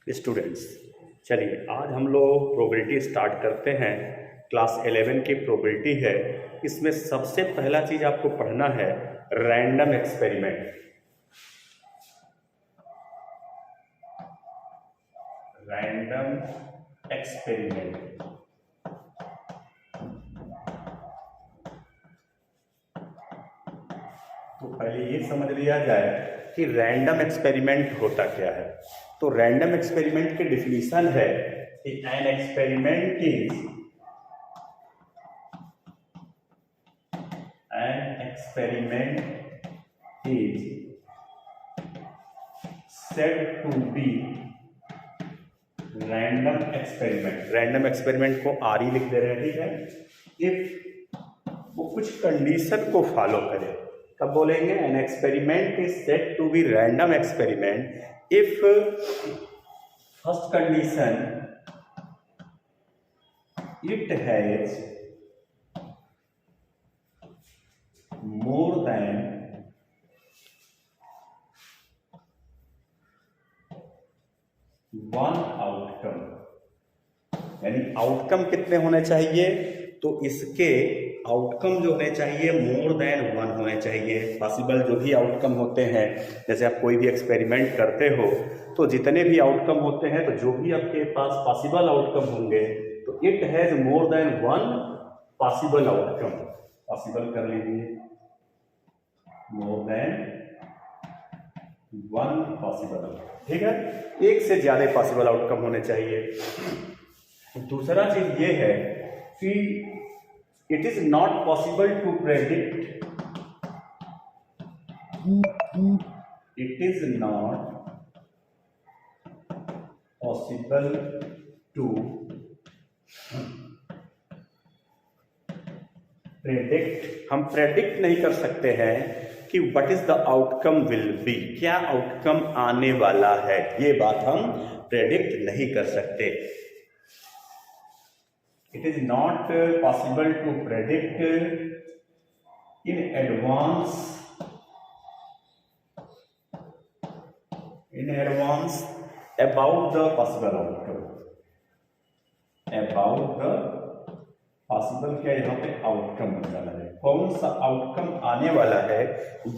Students, चलिए आज हम लोग प्रोबेबिलिटी स्टार्ट करते हैं। क्लास 11 की प्रोबेबिलिटी है। इसमें सबसे पहला चीज आपको पढ़ना है रैंडम एक्सपेरिमेंट। रैंडम एक्सपेरिमेंट तो पहले ये समझ लिया जाए कि रैंडम एक्सपेरिमेंट होता क्या है। तो रैंडम एक्सपेरिमेंट की डिफिनीशन है कि N experiment is said to be random experiment. Random experiment को आर ही लिख दे रहे हैं, ठीक है। इफ वो कुछ कंडीशन को फॉलो करे, कब बोलेंगे an experiment is said to be random experiment if first condition it has more than one outcome. यानी आउटकम कितने होने चाहिए, तो इसके आउटकम जो होने चाहिए मोर देन वन होने चाहिए। पॉसिबल जो भी आउटकम होते हैं, जैसे आप कोई भी एक्सपेरिमेंट करते हो तो जितने भी आउटकम होते हैं, तो जो भी आपके पास पॉसिबल आउटकम होंगे तो it has more than one possible outcome. Possible कर लीजिए, मोर देन वन पॉसिबल, ठीक है। एक से ज्यादा पॉसिबल आउटकम होने चाहिए। दूसरा चीज ये है कि it is not possible to predict, it is not possible to predict. हम प्रेडिक्ट नहीं कर सकते हैं कि what is the outcome will be, क्या आउटकम आने वाला है, ये बात हम प्रेडिक्ट नहीं कर सकते। It is not possible to predict in advance about the possible outcome. About the possible क्या यहाँ पे आउटकम बताना है, कौन सा आउटकम आने वाला है,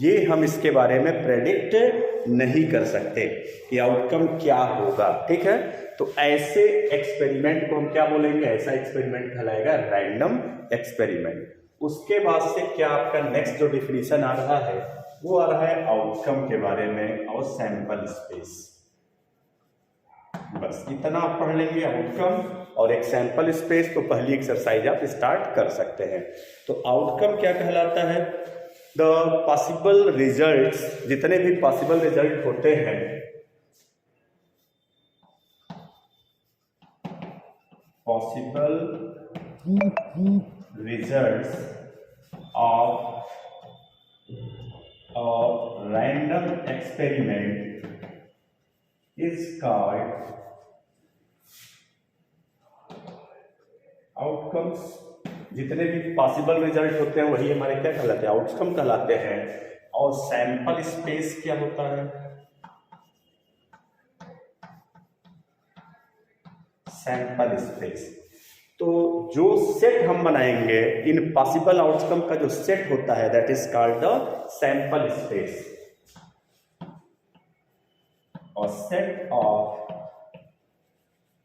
ये हम इसके बारे में प्रेडिक्ट नहीं कर सकते कि आउटकम क्या होगा, ठीक है। तो ऐसे एक्सपेरिमेंट को हम क्या बोलेंगे, ऐसा एक्सपेरिमेंट कहलाएगा रैंडम एक्सपेरिमेंट। उसके बाद से क्या आपका नेक्स्ट जो डिफिनीशन आ रहा है वो आ रहा है आउटकम के बारे में और सैंपल स्पेस। बस इतना आप पढ़ लेंगे, आउटकम और एक सैंपल स्पेस। तो पहली एक्सरसाइज आप स्टार्ट कर सकते हैं। तो आउटकम क्या कहलाता है, द पॉसिबल रिजल्ट्स, जितने भी पॉसिबल रिजल्ट होते हैं, possible results of random experiment is called outcomes. जितने भी पॉसिबल रिजल्ट होते हैं वही हमारे क्या कहलाते हैं, आउटकम कहलाते हैं। और सैंपल स्पेस क्या होता है, सैंपल स्पेस। तो जो सेट हम बनाएंगे इन पॉसिबल आउटकम का जो सेट होता है that is called the sample space. और set of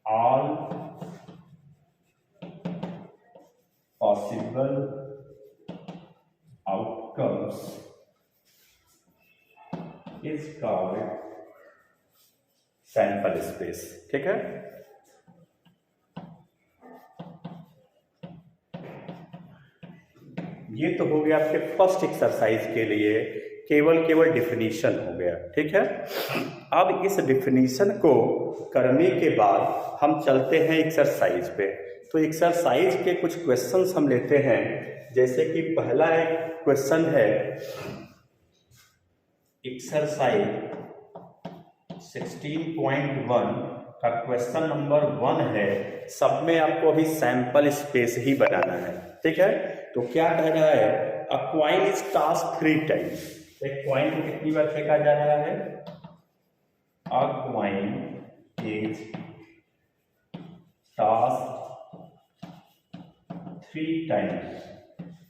all possible outcomes is called sample space, ठीक है। ये तो हो गया आपके फर्स्ट एक्सरसाइज के लिए, केवल डिफिनीशन हो गया, ठीक है। अब इस डिफिनीशन को करने के बाद हम चलते हैं एक्सरसाइज पे। तो एक्सरसाइज के कुछ क्वेश्चंस हम लेते हैं। जैसे कि पहला एक क्वेश्चन है, एक्सरसाइज 16.1 का क्वेश्चन नंबर 1 है। सब में आपको अभी सैंपल स्पेस ही बनाना है, ठीक है। तो क्या कह रहा है, a coin is tossed 3 times. एक कॉइन को कितनी बार फेंका जा रहा है, a coin is tossed 3 times.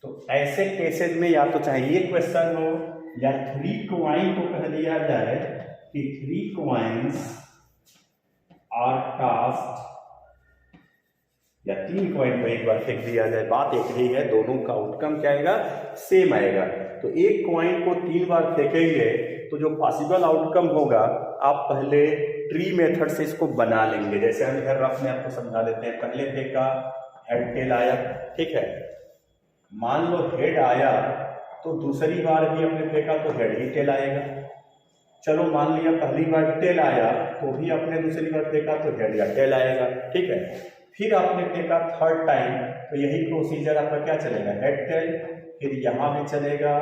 तो ऐसे केसेस में या तो चाहे ये क्वेश्चन हो या 3 कॉइन को कह दिया जाए कि 3 कॉइन्स आर टॉस्ड, या 3 कॉइन को एक बार फेंक दिया जाए, बात एक ही है, दोनों का आउटकम क्या आएगा, सेम आएगा। तो एक कॉइन को 3 बार फेंकेंगे तो जो पॉसिबल आउटकम होगा, आप पहले ट्री मेथड से इसको बना लेंगे। जैसे हम इधर रफ में आपको समझा देते हैं, पहले फेंका हेड टेल आया, ठीक है, मान लो हेड आया तो दूसरी बार भी आपने फेंका तो हेड ही टेल आएगा। चलो मान लिया पहली बार टेल आया तो भी आपने दूसरी बार फेंका तो हेड या टेल आएगा, ठीक है। फिर आपने फेंका 3rd टाइम तो यही प्रोसीजर आपका क्या चलेगा, हेड टेल, फिर यहाँ भी चलेगा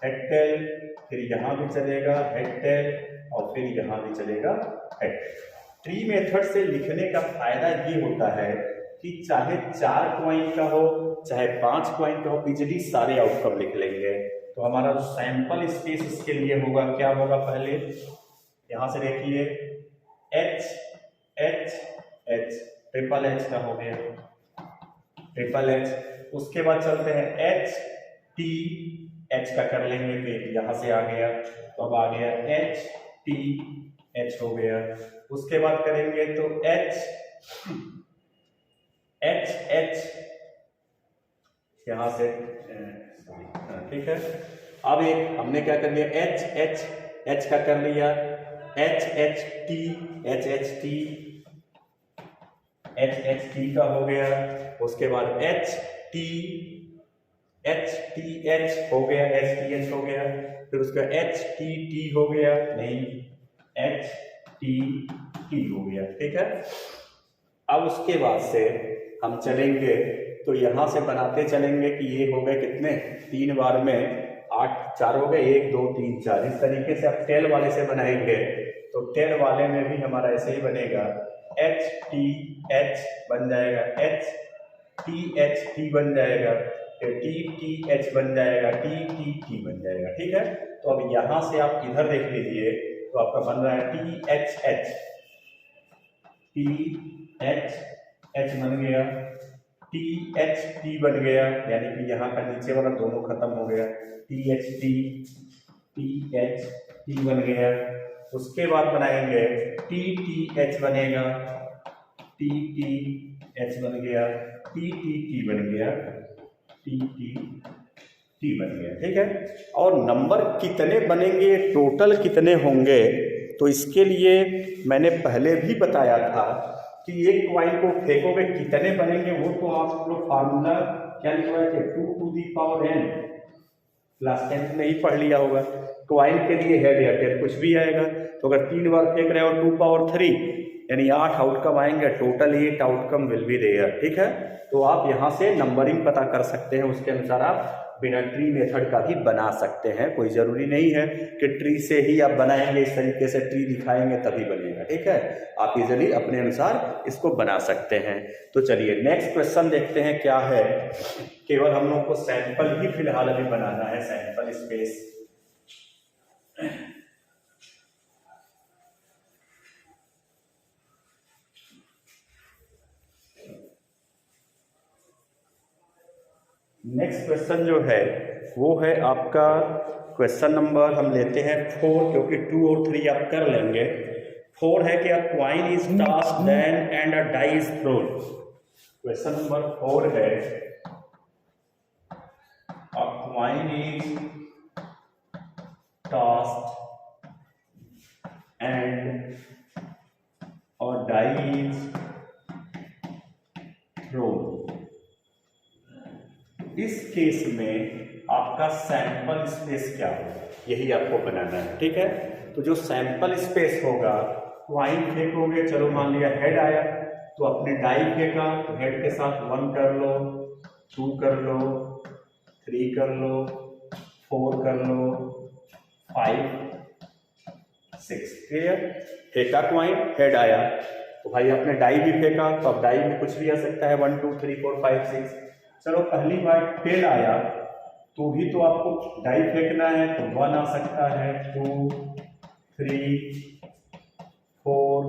हेड टेल, फिर यहाँ भी चलेगा हेड टेल, और फिर यहाँ भी चलेगा हेड। ट्री मेथड से लिखने का फायदा ये होता है कि चाहे 4 कॉइन का हो चाहे 5 कॉइन का हो, इजिली सारे आउटकम लिख लेंगे। तो हमारा सैंपल स्पेस इसके लिए होगा, क्या होगा, पहले यहाँ से देखिए H H H, triple H का हो गया, ट्रिपल H। उसके बाद चलते हैं H T H का कर लेंगे, फिर यहाँ से आ गया तो अब आ गया H T H हो गया। उसके बाद करेंगे तो H H H यहाँ से, ठीक है। अब एक हमने क्या कर लिया, H H H का कर लिया, H H T H H T H H T का हो गया। उसके बाद H T H हो गया, H T H हो गया, फिर उसका H T T हो गया, नहीं H T T हो गया, ठीक है। अब उसके बाद से हम चलेंगे तो यहाँ से बनाते चलेंगे कि ये हो गए कितने, 3 बार में 8, 4 हो गए, 1 2 3 4। इस तरीके से आप टेल वाले से बनाएंगे तो टेल वाले में भी हमारा ऐसे ही बनेगा, H T H बन जाएगा, H T H T बन जाएगा, फिर T T H बन जाएगा, T T T बन जाएगा, ठीक है। तो अब यहाँ से आप इधर देख लीजिए तो आपका बन रहा है T H H, T H H बन गया, T H T बन गया, यानी कि यहाँ का नीचे वाला दोनों खत्म हो गया, T H T T H T बन गया। उसके बाद बनाएंगे T T H बनेगा, T T H बन गया, T T T बन गया, T T T बन गया, ठीक है। और नंबर कितने बनेंगे, टोटल कितने होंगे, तो इसके लिए मैंने पहले भी बताया था कि एक कॉइन को फेंकोगे कितने बनेंगे, वो तो आप लोग फार्मूला क्या लिखवाए थे, 2 to the power n, class 10th में ही पढ़ लिया होगा। कॉइन के लिए हेड या टेल कुछ भी आएगा, तो अगर 3 बार फेंक रहे हो 2 पावर 3 यानी 8 आउटकम आएंगे, total 8 outcome will be there, ठीक है। तो आप यहाँ से नंबरिंग पता कर सकते हैं, उसके अनुसार आप बिना ट्री मेथड का भी बना सकते हैं। कोई ज़रूरी नहीं है कि ट्री से ही आप बनाएंगे, इस तरीके से ट्री दिखाएंगे तभी बनेगा, ठीक है। आप इजीली अपने अनुसार इसको बना सकते हैं। तो चलिए नेक्स्ट क्वेश्चन देखते हैं क्या है। केवल हम लोग को सैंपल ही फिलहाल अभी बनाना है, सैंपल स्पेस। नेक्स्ट क्वेश्चन जो है वो है आपका क्वेश्चन नंबर, हम लेते हैं 4, क्योंकि 2 और 3 आप कर लेंगे। 4 है कि a coin is tossed then and a die is thrown. Question number 4 है a coin is tossed and a die is thrown. इस केस में आपका सैंपल स्पेस क्या होगा, यही आपको बनाना है, ठीक है। तो जो सैंपल स्पेस होगा, कॉइन फेंकोगे, चलो मान लिया हेड आया तो अपने डाई फेंका तो हेड के साथ 1 कर लो, 2 कर लो, 3 कर लो, 4 कर लो, 5 6, क्लियर। फेंका कॉइन, हेड आया तो भाई आपने डाई भी फेंका, तो अब डाई में कुछ भी आ सकता है, 1 2 3 4 5 6। चलो पहली बार टेल आया तो भी तो आपको डाई फेंकना है, तो 1 आ सकता है, 2 3 4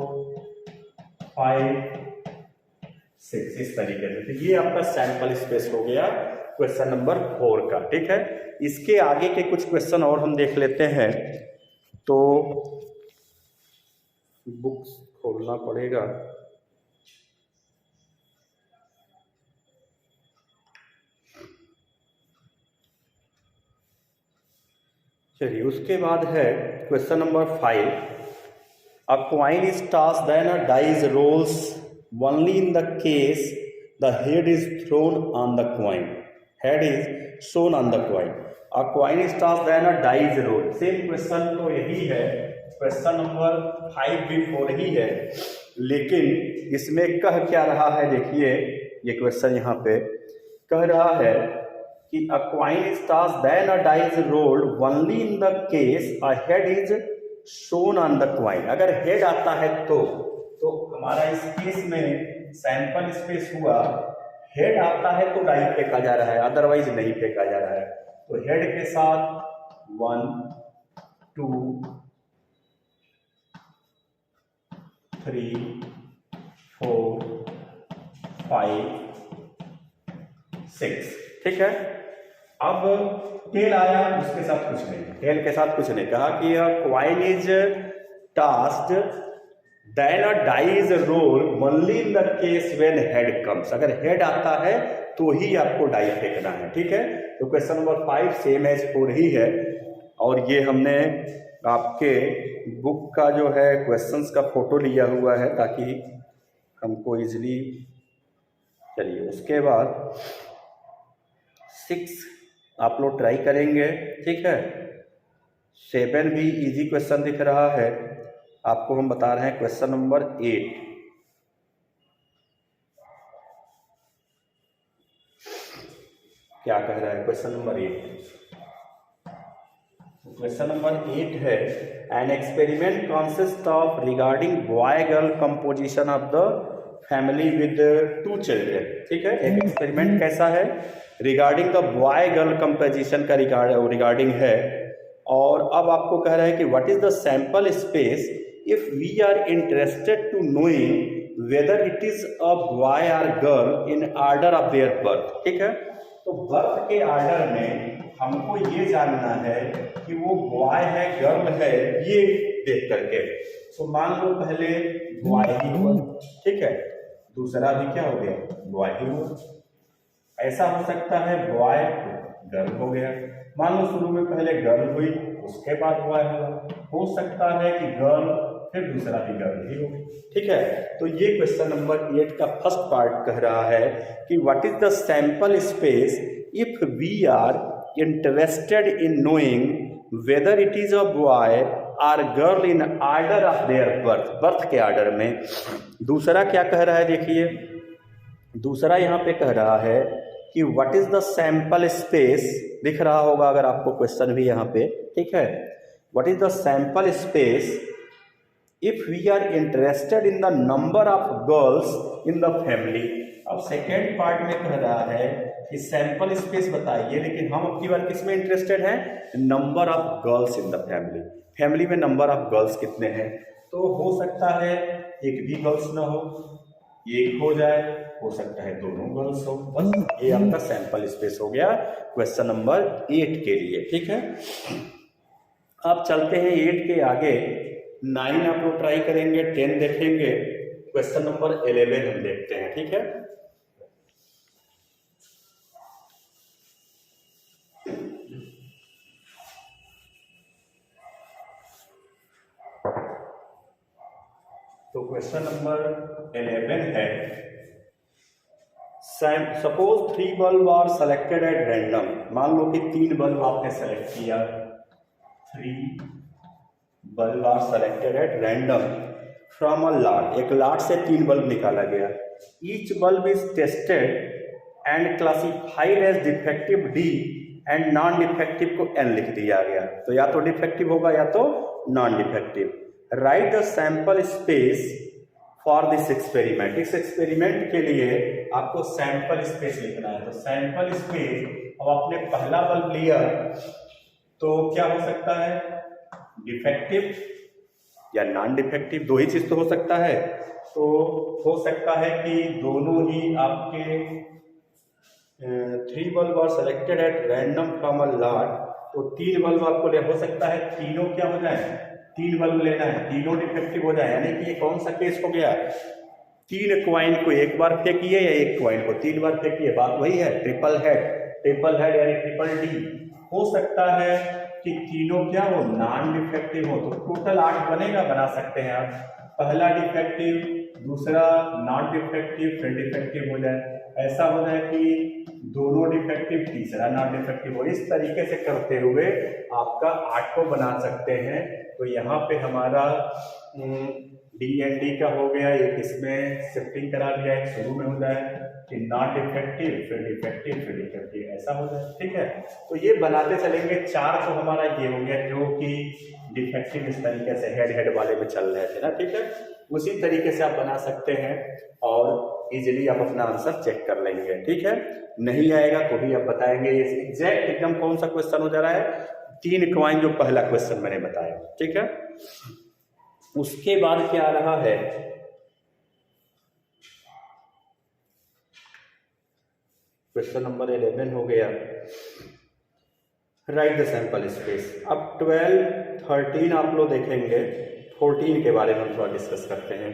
5 6 इस तरीके से। तो ये आपका सैंपल स्पेस हो गया क्वेश्चन नंबर 4 का। ठीक है, इसके आगे के कुछ क्वेश्चन और हम देख लेते हैं। तो बुक्स खोलना पड़ेगा। चलिए, उसके बाद है question number 5। A coin is toss then a dice rolls only in the case the head is thrown on the coin, head is shown on the coin. A coin is toss then a dice roll. Same question तो यही है, question number 5 भी 4 ही है, लेकिन इसमें कह क्या रहा है, देखिए ये क्वेश्चन यहाँ पे कह रहा है कि a coin is tossed then a die is rolled only in the case a head is shown on the coin। अगर हेड आता है तो हमारा इस केस में सैंपल स्पेस हुआ, हेड आता है तो डाई फेंका जा रहा है, अदरवाइज नहीं फेंका जा रहा है। तो हेड के साथ 1 2 3 4 5 6। ठीक है, अब टेल आया, उसके साथ कुछ नहीं, टेल के साथ कुछ नहीं। कहा कि coin is tossed then a die is roll only in the case when head comes. अगर हेड आता है तो ही आपको डाई फेंकना है। ठीक है, तो क्वेश्चन नंबर 5 सेम एज 4 ही है, और ये हमने आपके बुक का जो है क्वेश्चंस का फोटो लिया हुआ है ताकि हमको इजीली। चलिए, उसके बाद 6 आप लोग ट्राई करेंगे। ठीक है, 7 भी इजी क्वेश्चन दिख रहा है आपको। हम बता रहे हैं क्वेश्चन नंबर 8। क्या कह रहा है क्वेश्चन नंबर 8? क्वेश्चन नंबर 8 है an experiment consist of regarding boy girl composition of the family with 2 children. ठीक है, एक एक्सपेरिमेंट कैसा है, regarding the boy girl composition का रिगार्डिंग है। और अब आपको कह रहा है कि what is the sample space if we are interested to knowing whether it is a boy और girl in order of their birth. ठीक है, तो बर्थ के ऑर्डर में हमको ये जानना है कि वो बॉय है गर्ल है, ये देख करके। तो मान लो पहले बॉय ही हुआ, ठीक है, दूसरा भी क्या हो गया, बॉय ही हुआ। ऐसा हो सकता है बॉय गर्ल हो गया। मान लो शुरू में पहले गर्ल हुई, उसके बाद बॉय हुआ। हो सकता है कि गर्ल फिर दूसरा भी गर्ल ही हो। ठीक है, तो ये क्वेश्चन नंबर 8 का फर्स्ट पार्ट कह रहा है कि what is the sample space if we are interested in knowing whether it is a boy or girl in order of their birth, birth के ऑर्डर में। दूसरा क्या कह रहा है, देखिए दूसरा यहाँ पे कह रहा है कि what is the sample space, दिख रहा होगा अगर आपको क्वेश्चन भी यहाँ पे। ठीक है, what is the sample space if we are interested in the number of girls in the family. अब सेकेंड पार्ट में कह रहा है कि सैंपल स्पेस बताइए, लेकिन हम अब की बार किस में इंटरेस्टेड हैं, number of girls in the family. Family में नंबर ऑफ गर्ल्स कितने हैं, तो हो सकता है एक भी गर्ल्स ना हो, एक हो जाए, हो सकता है दोनों गर्ल्स हो। बस ये आपका सैंपल स्पेस हो गया क्वेश्चन नंबर 8 के लिए। ठीक है, अब चलते हैं 8 के आगे। 9 आप लोग ट्राई करेंगे, 10 देखेंगे, क्वेश्चन नंबर 11 हम देखते हैं। ठीक है, तो क्वेश्चन नंबर 11 है suppose 3 bulb are selected at random. मान लो कि 3 बल्ब आपने सेलेक्ट किया, 3 bulb are selected at random from a lot. एक लॉट से 3 बल्ब निकाला गया। Each bulb is tested and classified as defective D and non defective को एन लिख दिया गया। तो या तो डिफेक्टिव होगा या तो non defective. Right the sample space for this experiment. इस एक्सपेरिमेंट के लिए आपको सैंपल स्पेस लिखना है। तो सैंपल स्पेस, अब आपने पहला बल्ब लिया तो क्या हो सकता है, डिफेक्टिव या नॉन डिफेक्टिव, दो ही चीज तो हो सकता है। तो हो सकता है कि दोनों ही आपके 3 bulb are selected at random from a lot, तो 3 बल्ब आपको ले, हो सकता है तीनों क्या हो जाए, 3 बल्ब लेना है, तीनों डिफेक्टिव हो जाए, यानी कि ये कौन सा केस हो गया, 3 क्वाइन को एक बार फेंकिए या 1 क्वाइन को 3 बार फेंकिए, बात वही है, ट्रिपल हेड यानी ट्रिपल डी। हो सकता है कि तीनों क्या हो, नॉन डिफेक्टिव हो, तो टोटल 8 बनेगा, बना सकते हैं आप, पहला डिफेक्टिव, दूसरा नॉन डिफेक्टिव, फिर डिफेक्टिव हो जाए, ऐसा हो जाए कि दोनों डिफेक्टिव, तीसरा नॉन डिफेक्टिव हो, इस तरीके से करते हुए आपका 8 को बना सकते हैं। तो यहाँ पे हमारा डी एंड डी का हो गया, एक इसमें शिफ्टिंग करा दिया, एक शुरू में हो जाए कि नॉट डिफेक्टिव, फिर डिफेक्टिव, फिर डिफेक्टिव, ऐसा हो जाए, ठीक है। तो ये बनाते चलेंगे, 4 तो हमारा ये हो गया जो कि डिफेक्टिव इस तरीके से हेड वाले में चल रहे थे ना, ठीक है। उसी तरीके से आप बना सकते हैं और इजीली आप अपना आंसर चेक कर लेंगे, ठीक है। नहीं आएगा तो भी आप बताएंगे, ये एग्जैक्ट एकदम कौन सा क्वेश्चन हो जा रहा है, 3 क्वाइन जो पहला क्वेश्चन मैंने बताया, ठीक है। उसके बाद क्या आ रहा है, क्वेश्चन नंबर 11 हो गया, राइट द सैंपल स्पेस। अब 12, 13 आप लोग देखेंगे, 14 के बारे में हम थोड़ा डिस्कस करते हैं।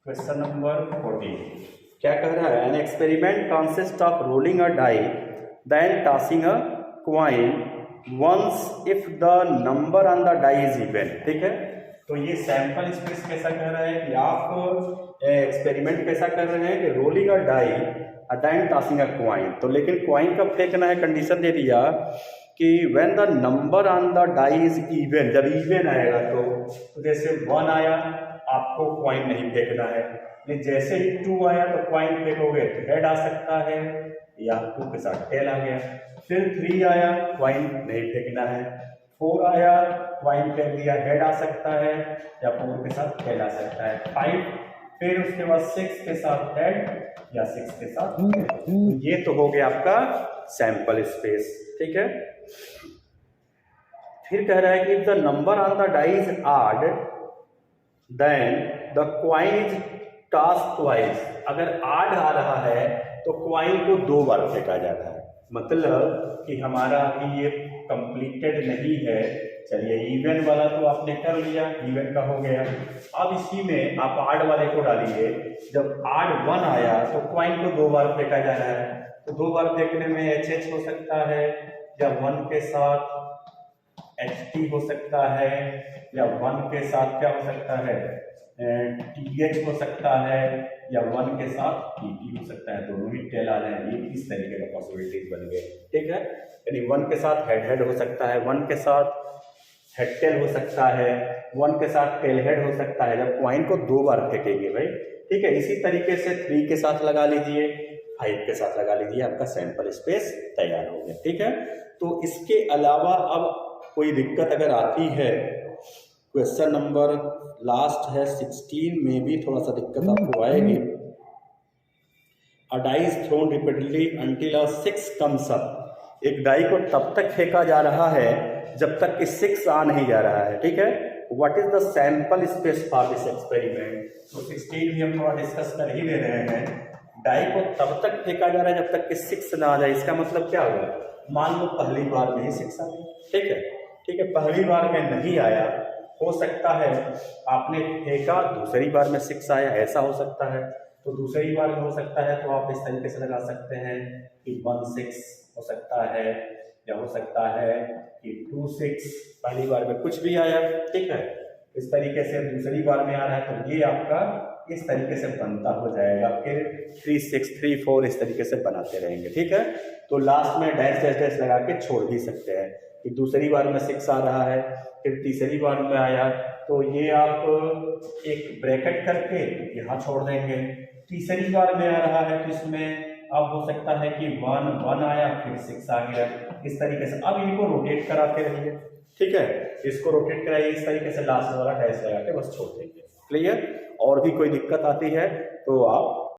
क्वेश्चन नंबर 14 क्या कह रहा है, an experiment consist of rolling a die then tossing a coin once if the number on the die is even, ठीक है। तो ये सैंपल स्पेस कैसा कह रहा है कि आप एक्सपेरिमेंट कैसा कर रहे हैं कि rolling a die then tossing a coin, तो लेकिन क्वाइन कब फेंकना है, कंडीशन दे दिया कि when the number on the die is even, जब इवन आएगा तो जैसे 1 आया आपको क्वाइन नहीं फेंकना है, नहीं जैसे ही 2 आया तो क्वाइन फेंकोगे तो हेड आ सकता है या 2 के साथ टेल आ गया, फिर 3 आया क्वाइन नहीं फेंकना है, 4 आया क्वाइन फेंक दिया, हेड आ सकता है या 4 के साथ टेल आ सकता है, 5, फिर उसके बाद 6 के साथ हेड या 6 के साथ टेल। तो ये तो हो गया आपका सैंपल स्पेस, ठीक है। फिर कह रहा है कि the number on the die is odd then the coin is toss twice, अगर ऑड आ रहा है तो क्वाइन को 2 बार फेंका जा रहा है, मतलब कि हमारा अभी ये कंप्लीटेड नहीं है। चलिए इवन वाला तो आपने कर लिया, इवन का हो गया, अब इसी में आप ऑड वाले को डालिए, जब ऑड 1 आया तो क्वाइन को 2 बार फेंका जा रहा है, तो 2 बार फेंकने में HH हो सकता है या 1 के साथ HT हो सकता है या 1 के साथ क्या हो सकता है TH हो सकता है या 1 के साथ TT हो सकता है, दोनों ही टेल आ जाए, ये इस तरीके का पॉसिबिलिटीज बन गए, ठीक है। यानी 1 के साथ हेड हो सकता है, 1 के साथ हेड टेल हो सकता है, 1 के साथ टेल हेड हो सकता है, जब क्वाइन को 2 बार फेंकेंगे भाई, ठीक है। इसी तरीके से 3 के साथ लगा लीजिए, 5 के साथ लगा लीजिए, आपका सैंपल स्पेस तैयार हो गया, ठीक है। तो इसके अलावा अब कोई दिक्कत अगर आती है, क्वेश्चन नंबर लास्ट है 16 में भी थोड़ा सा दिक्कत आपको आएगी। A die is thrown repeatedly until a 6 comes up, एक डाई को तब तक फेंका जा रहा है जब तक कि 6 आ नहीं जा रहा है, ठीक है। What is the sample space for this experiment, तो 16 भी हम थोड़ा डिस्कस कर ही ले रहे हैं। डाई को तब तक फेंका जा रहा है जब तक कि 6 ना आ जाए, इसका मतलब क्या होगा, मान लो पहली बार में ही 6 आ गया, ठीक है, ठीक है। पहली बार में नहीं आया, हो सकता है आपने फेंका, दूसरी बार में 6 आया, ऐसा हो सकता है, तो दूसरी बार में हो सकता है तो आप इस तरीके से लगा सकते हैं कि 1 6 हो सकता है या हो सकता है कि 2 6, पहली बार में कुछ भी आया, ठीक है। इस तरीके से दूसरी बार में आ रहा है तो ये आपका इस तरीके से बनता हो जाएगा, फिर 3 6 3 4 इस तरीके से बनाते रहेंगे, ठीक है। तो लास्ट में डैश डैश डैश लगा के छोड़ भी सकते हैं कि दूसरी बार में 6 आ रहा है, फिर तीसरी बार में आया, तो ये आप एक ब्रैकेट करके यहाँ छोड़ देंगे। तीसरी बार में आ रहा है तो इसमें अब हो सकता है कि 1 1 आया, फिर 6 आ गया, इस तरीके से। अब इनको रोटेट कराते रहिए, ठीक है, इसको रोटेट कराइए इस तरीके से, लास्ट वाला डैश लगा के बस छोड़ देंगे, क्लियर। और भी कोई दिक्कत आती है तो आप